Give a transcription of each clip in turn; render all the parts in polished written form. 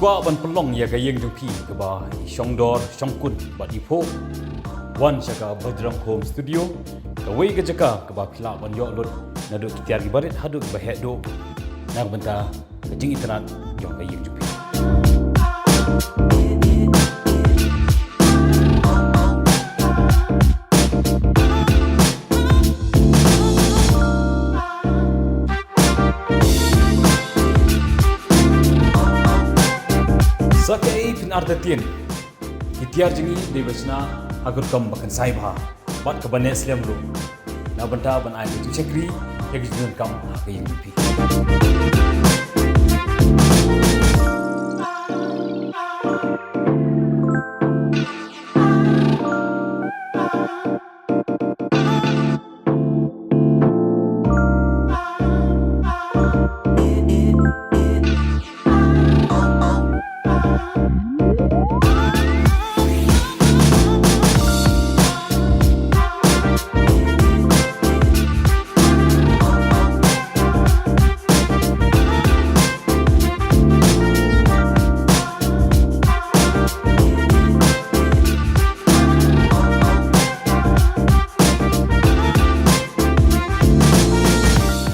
Squad ban pelong ya gayeng jumpi ke ba Shongdor Shongkun ba Ipo wan saka Bajrang home studio ke wei ke jaka ke ba phila ban yo lot na do Tiar gi barit hadu ba he do na benta ke jing internet yo gayeng jumpi Sakai Phin artatien Tiar jingi de Shna agur kam bakan sai bha bat ka bane slam ro na banta ban ai tu chakri ek jin kam ka yin pi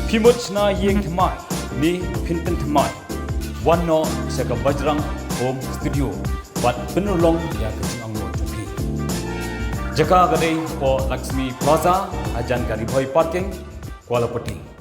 Pimut Shna Iing thamai ni Phin thamai wan no saka Bajrang home studio bat penulong ya kecing anglo jupi jaka gadai po Lakshmi Plaza ajan kari bhai parking Kuala Pati.